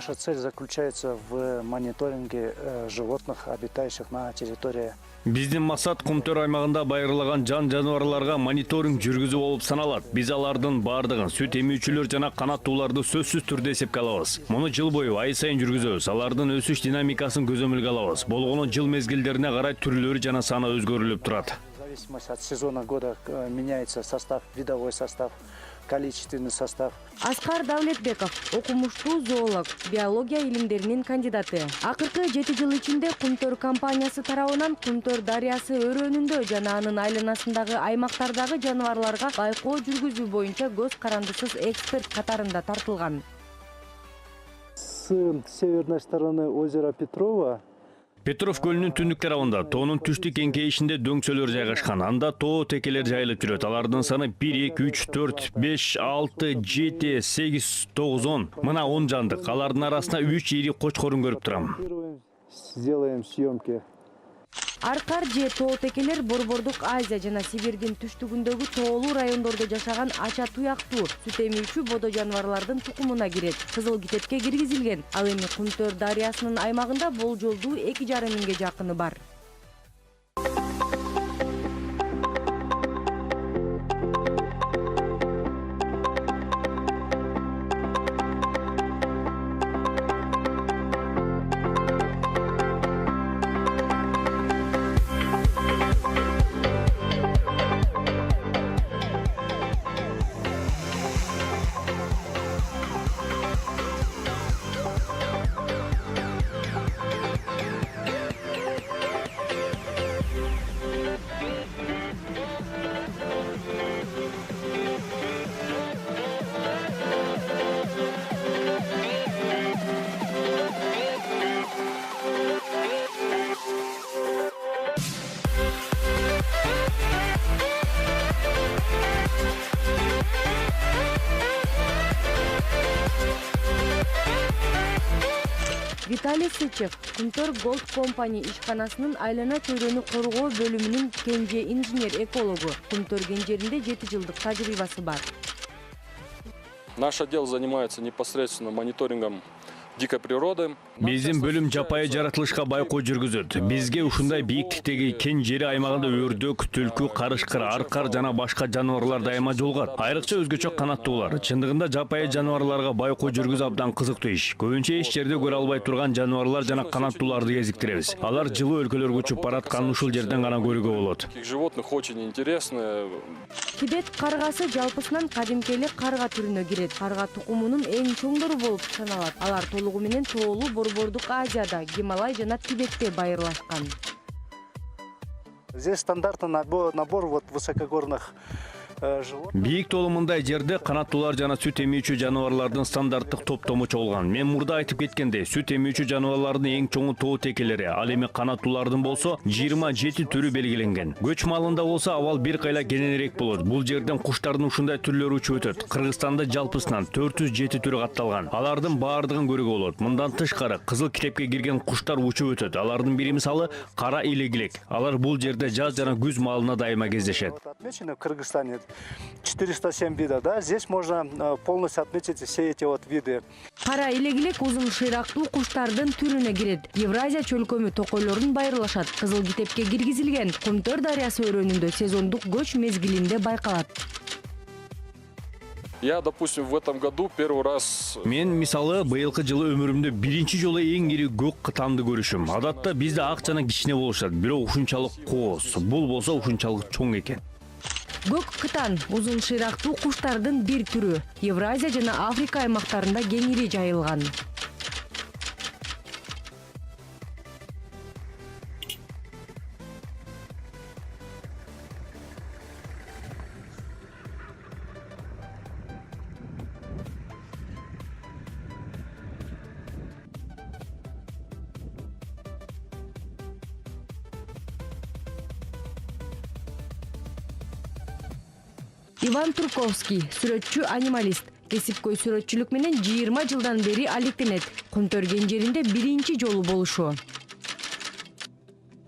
Наша цель заключается в мониторинге животных, обитающих на территории. Биздин максат Кумтөр аймагында байырлаган жануарларга мониторинг жүргүзүү болуп саналат. Биз алардын бардыгын сүт эмүүчүлөр жана канаттууларды сөзсүз түрдө эсепке алабыз. Муну жыл бою ай сайын жүргүзөбүз. Алардын өсүш динамикасын көзөмөлгө алабыз. Болгону жыл мезгилдерине карай түрлөрү жана саны өзгөрүлүп турат. В зависимости от сезона года меняется состав, видовой состав, количественный состав. Аскар Давлетбеков, окумуштуу зоолог, биология илимдеринин кандидаты. Акыркы 7 жыл ичинде Кумтөр компаниясы тарабынан Кумтөр дарыясы өрөөнүндө жана анын айланасындагы аймактардагы жаныбарларга байкоо жүргүзүү боюнча көз карандысыз эксперт катарында тартылган. С северной стороны озера Петрова Петров көлүнүн түндүк тарабында тоонун түштүк эңкейишинде дөңсөлөр жайгашкан. Анда тоо текелер жайылып жүрөт. Алардын саны 1, 2, 3, 4, 5, 6, 7, 8, 9, 10. Мына 10 жандык. Алардын арасында 3 ири кочкорун көрүп турам. сделаем съемки. Аркар же тоо текелер Борбордук Азия жана Сибирдин түштүгүндөгү тоолуу райондордо жашаган ача туяктуу сүт эмүүчү бодо жаныбарлардын тукумуна кирет. Кызыл китепке киргизилген. Ал эми Кумтөр дарыясынын аймагында болжолдуу 2,5 миңге жакыны бар. Виталий Сычев, Кумтөр Голд Компани ишканасынын айлана чөйрөнү коргоо бөлүмүнүн кенже инженер-экологу. Кумтөр кенжеринде 7 жылдык тажрыйбасы бар. Наш отдел занимается непосредственно мониторингом дикой природы. Биздин бөлүм жапайы жаратылышка байкоо жүргүзөт. Бизге ушундай бийиктиктеги кен жери аймагында өрдөк, түлкү, карышкыр, аркар жана башка жаныбарлар дайыма жолугат. Айрыкча өзгөчө канаттуулар. Чындыгында жапайы жаныбарларга байкоо жүргүзүү абдан кызыктуу иш. Көбүнчө эч жерде көрө албай турган жаныбарлар жана канаттууларды кезиктиребиз. Алар жылуу өлкөлөргө учуп баратканын ушул жерден гана көрүүгө болот. Таких животных очень интересно. Тибет каргасы жалпысынан кадимки эле карга түрүнө кирет. Карга тукумунун эң чоңдору болуп саналат. Алар толугу менен тоолуу Борбордук Азияда, Гималай жана Тибетте байырлашкан. Здесь стандартный набор вот высокогорных животных. Бийик толумундай жерде канаттуулар жана сүт эмүүчү жаныбарлардын стандарттык топтому чогулган. Мен мурда айтып кеткендей, сүт эмүүчү жаныбарлардын эң чоңу тоо текелери, ал эми канаттуулардын болсо 27 түрү белгиленген. Көч малында болсо абал бир кайла кененирээк болот. Бул жерден куштардын ушундай түрлөрү учуп өтөт. Кыргызстанда жалпысынан 407 түрү катталган. Алардын баардыгын көрүүгө болот. Мындан тышкары кызыл китепке кирген куштар учуп өтөт. Алардын бири мисалы кара илегилек. Алар бул жерде жаз жана күз маалына дайыма кездешет. Отмечено в Кыргызстане 407 видов, да? Здесь можно полностью отметить все эти вот виды. Кара илегилек узун шыйрактуу куштардын түрүнө кирет. Евразия чөлкөмү токойлорун байырлашат. Кызыл китепке киргизилген. Кумтөр дарыясы өрөөнүндө сезондук көч мезгилинде байкалат. Я, допустим, в этом году первый раз... Мен мисалы быйылкы жылы өмүрүмдө биринчи жолу эң ири көк кытанды көрүшүм. Адатта бизде ак жана кичине болушат, бирок ушунчалык кооз. Бул болсо ушунчалык чоң экен. Көк кытан узун шыйрактуу куштардын бир түрү. Евразия жана Африка аймактарында кеңири жайылган. Иван Турковский, сүрөтчү анималист. Кесипкөй сүрөтчүлүк менен 20 жылдан бери алектенет. Кумтөр кенжеринде биринчи жолу болушу.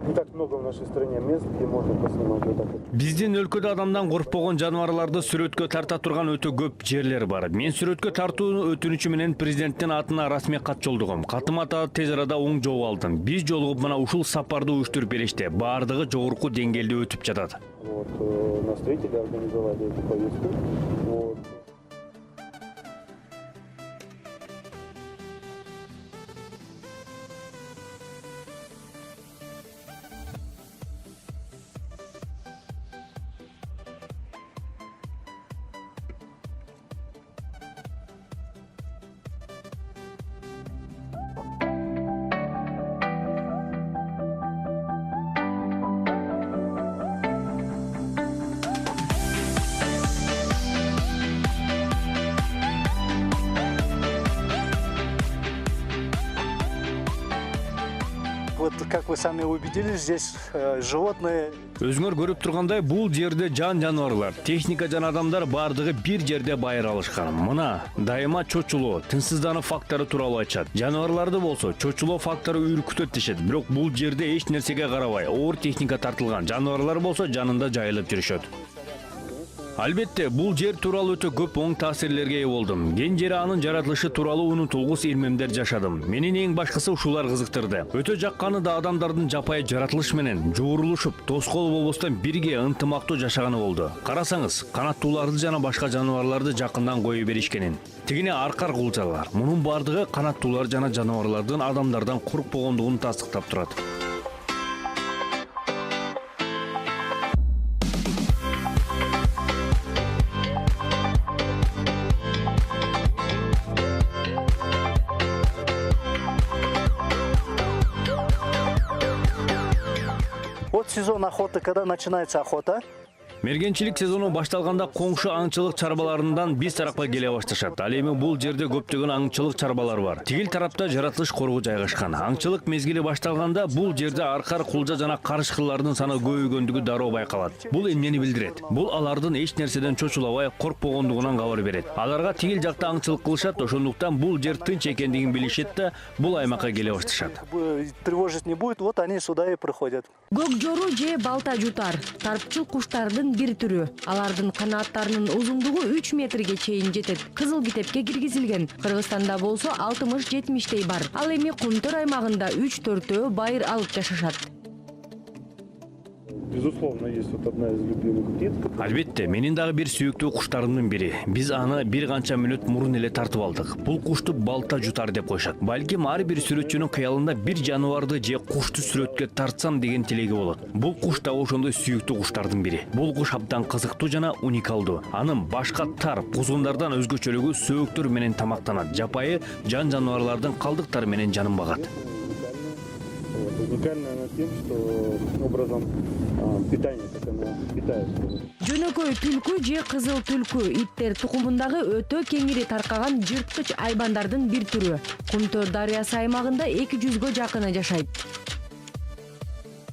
Не так много в нашей стране мест, где можно поснимать вот так вот. Биздин өлкөдө адамдан коркпогон жаныбарларды сүрөткө тарта турган өтө көп жерлер бар. Мен сүрөткө тартуу өтүнүчү менен президенттин атына расмий кат жолдогом. Катыма тез арада оң жооп алдым. Биз жолугуп мына ушул сапарды уюштуруп беришти. Баардыгы жогорку деңгээлде өтүп жатат. Вот, нас встретили, организовали эту поездку. Вот. Вот, как вы сами убедились, здесь животные. Өзүңөр көрүп тургандай, бул жерде жаныбарлар, техника жана адамдар баардыгы бир жерде байыр алышкан. Мына дайыма чочулоо, тынчсыздануу фактору тууралуу айтышат. Жаныбарларды болсо чочулоо фактору үркүтөт дешет. Бирок бул жерде эч нерсеге карабай, оор техника тартылган. Жаныбарлар болсо жанында жайылып жүрүшөт. Албетте, бул жер тууралуу өтө көп оң таасирлерге ээ болдум. Кен жери анын жаратылышы тууралуу унутулгус ирмемдер жашадым. Менин эң башкысы ушулар кызыктырды. Өтө жакканы да адамдардын жапайы жаратылыш менен жоорулушуп, тоскоол болбостон бирге ынтымактуу жашаганы болду. Карасаңыз, канаттууларды жана башка жаныбарларды жакындан кое беришкенин. Тигине аркар кулчалар. Мунун бардыгы канаттуулар жана жаныбарлардын адамдардан коркпогондугун тастыктап турат. Вот сезон охоты, когда начинается охота. Мергенчилик сезону башталганда коңшу аңчылык чарбаларынан биз тарапка келе башташат. Ал эми бул жерде көптөгөн аңчылык чарбалар бар. Тигил тарапта жаратылыш коргу жайгашкан. Аңчылык мезгили башталганда бул жерде аркар, кулжа жана карышкылардын саны көбөйгөндүгү дароо байкалат. Бул эмнени билдирет? Бул алардын эч нерседен чочулабай, коркпогондугунан кабар берет. Аларга тигил жакта аңчылык кылышат, ошондуктан бул жер тынч экендигин билишет да, бул аймакка келе башташат. Тревожить не будет, вот они сюда и приходят. Көк жору же балта жутар, тарпчыл куштардын бир түрү. Алардын канаттарынын узундугу 3 метрге чейин жетет. Кызыл китепке киргизилген. Кыргызстанда болсо 60-70 бар. Ал эми Кумтөр аймагында 3-4 байыр алып жашашат. Безусловно, есть вот одна из любимых птиц. Албетте, менин дагы бир сүйүктүү куштарымдын бири. Биз аны бир канча мүнөт мурун эле тартып алдык. Бул кушту балта жутар деп коюшат. Балким ар бир сүрөтчүнүн кыялында бир жаныбарды же кушту сүрөткө тартсам деген тилеги болот. Бул куш да ошондой сүйүктүү куштардын бири. Бул куш абдан кызыктуу жана уникалдуу. Анын башка тар, кузгундардан өзгөчөлүгү сөөктөр менен тамактанат. Жапайы жаныбарлардын калдыктары менен жанын багат. Уникальна она тем, что образом питания, как она питается. Жөнөкөй түлкү же кызыл түлкү иттер тукумундагы өтө кеңири таркаган жырткыч айбандардын бир түрү. Кумтөр дарыясы аймагында 200-гө жакыны жашайт.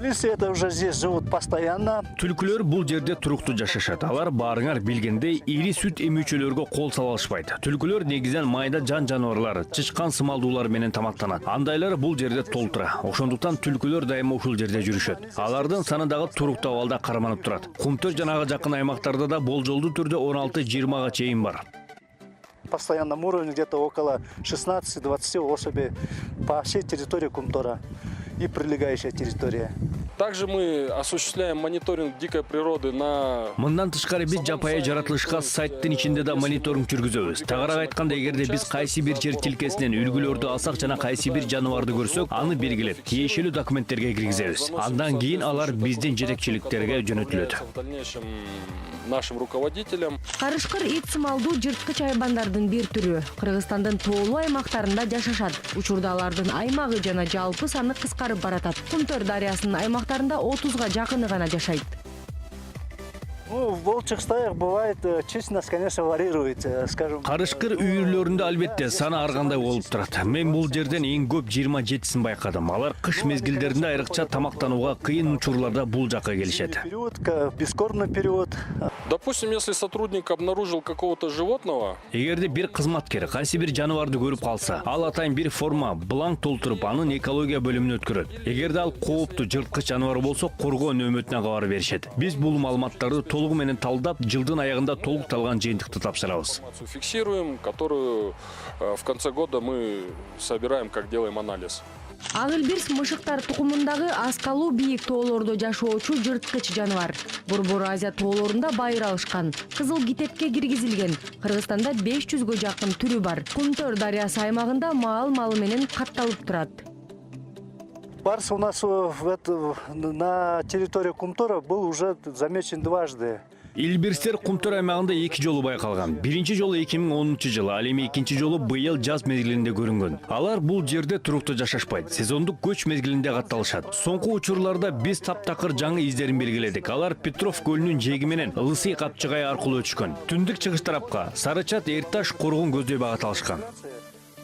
Лисы это уже здесь живут постоянно. Түлкүлөр бул жерде туруктуу жашашат. Алар баарыңар билгендей ири сүт эмүүчүлөргө кол сала алышпайт. Түлкүлөр негизинен майда жаныбарлар, чычкан сымалдуулар менен тамактанат. Андайлар бул жерде толтура. Ошондуктан түлкүлөр дайыма ушул жерде жүрүшөт. Алардын саны дагы туруктуу абалда карманып турат. Кумтөр жанага жакын аймактарда да болжолдуу түрдө 16-20га чейин бар. Постоянном уровне где-то около 16-20 особей по всей территории Кумтора и прилегающая территория. Также мы осуществляем мониторинг дикой природы на... Мындан тышкары биз жапайы жаратылышка сайттын ичинде да мониторинг жүргүзөбүз. Тагыраак айтканда, эгерде биз кайсы бир жер тилкесинен үлгүлөрдү алсак жана кайсы бир жаныбарды көрсөк, аны белгилеп, тиешелүү документтерге киргизебиз. Андан кийин алар биздин жетекчиликтерге жөнөтүлөт. В дальнейшем нашим руководителям. Карышкыр ит сымалдуу жырткыч айбандардын бир түрү. Кыргызстандын тоолуу аймактарында жашашат. Учурда алардын аймагы жана жалпы саны кыскарып баратат. Кумтөр дарыясынын аймактарында 30га жакыны гана жашайт. Ну, в волчьих стаях бывает, численность, конечно, варьирует, скажем. Карышкыр үйүрлөрүндө албетте саны ар кандай болуп турат. Мен бул жерден эң көп 27син байкадым. Алар кыш мезгилдеринде айрыкча тамактанууга кыйын учурларда бул жакка келишет. Период, бескормный период. Допустим, если сотрудник обнаружил какого-то животного, Эгерде бир кызматкер кайсы бир жаныбарды көрүп калса, ал атайын бир форма бланк толтуруп, анын экология бөлүмүнө өткөрөт. Эгерде ал кооптуу жырткыч жаныбар болсо, коргоо нөөмөтүнө кабар беришет. Биз бул маалыматтарды толугу менен талдап, жылдын аягында толукталган жыйынтыкты тапшырабыз. информацию фиксируем, которую в конце года мы собираем, как делаем анализ. Ак илбирс мышыктар тукумундагы аскалуу бийик тоолордо жашоочу жырткыч жаныбар. Борбор Азия тоолорунда байыр алышкан. Кызыл китепке киргизилген. Кыргызстанда 500гө жакын түрү бар. Кумтөр дарыясы аймагында маал-малы менен катталып турат. Барс у нас на территории Кумтора был уже замечен дважды. Илбирстер Кумтөр аймагында 2 жолу байкалган. Биринчи жолу 2010-жылы, ал эми экинчи жолу быйыл жаз мезгилинде көрүнгөн. Алар бул жерде туруктуу жашашпайт. Сезондук көч мезгилинде катталышат. Соңку учурларда биз таптакыр жаңы издерин белгиледик. Алар Петров көлүнүн жээги менен Ылысый капчыгай аркылуу өчкөн. Түндүк чыгыш тарапка Сарычат, Эрташ, Коргун көздөй багыт.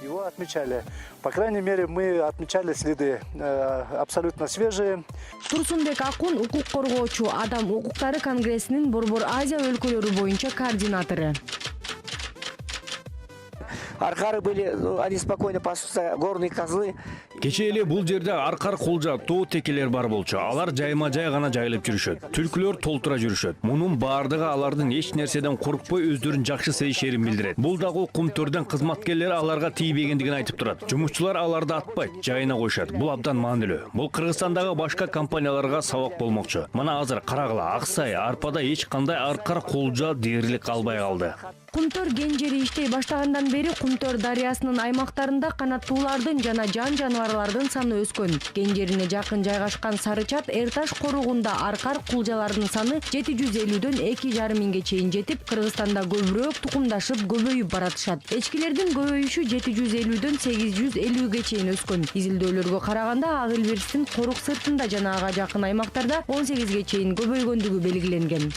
Его отмечали. По крайней мере, мы отмечали следы абсолютно свежие. Турсунбек Акун укук коргоочу адам укуктары конгрессинин Борбор Азия өлкөлөрү боюнча координатору. Аркары были, они спокойно пасутся, горные козлы. Кече эле бул жерде аркар кулжа тоо текелер бар болчу. Алар жайма-жай гана жайылып жүрүшөт. Түлкүлөр толтура жүрүшөт. Мунун баардыгы алардын эч нерседен коркпой өздөрүн жакшы сезишерин билдирет. Бул дагы Кумтөрдөн кызматкерлери аларга тийбегендигин айтып турат. Жумушчулар аларды атпайт, жайына коюшат. Бул абдан маанилүү. Бул Кыргызстандагы башка компанияларга сабак болмокчу. Мына азыр карагыла, Аксай, Арпада эч кандай аркар кулжа дээрлик калбай калды. Кумтөр ген жери иштей баштагандан бери Кумтөр дарыясынын аймактарында канаттуулардын жана жан жаныбарлардын саны өскөн. Ген жерине жакын жайгашкан Сарычат, Эрташ коруугунда аркар кулжалардын саны 750дөн 2,5 миңге чейин жетип, Кыргызстанда көбүрөөк тукумдашып көбөйүп баратышат. Эчкилердин көбөйүшү 750дөн 850ге чейин өскөн. Изилдөөлөргө караганда ак илбирстин корук сыртында жана ага жакын аймактарда 18ге чейин көбөйгөндүгү белгиленген.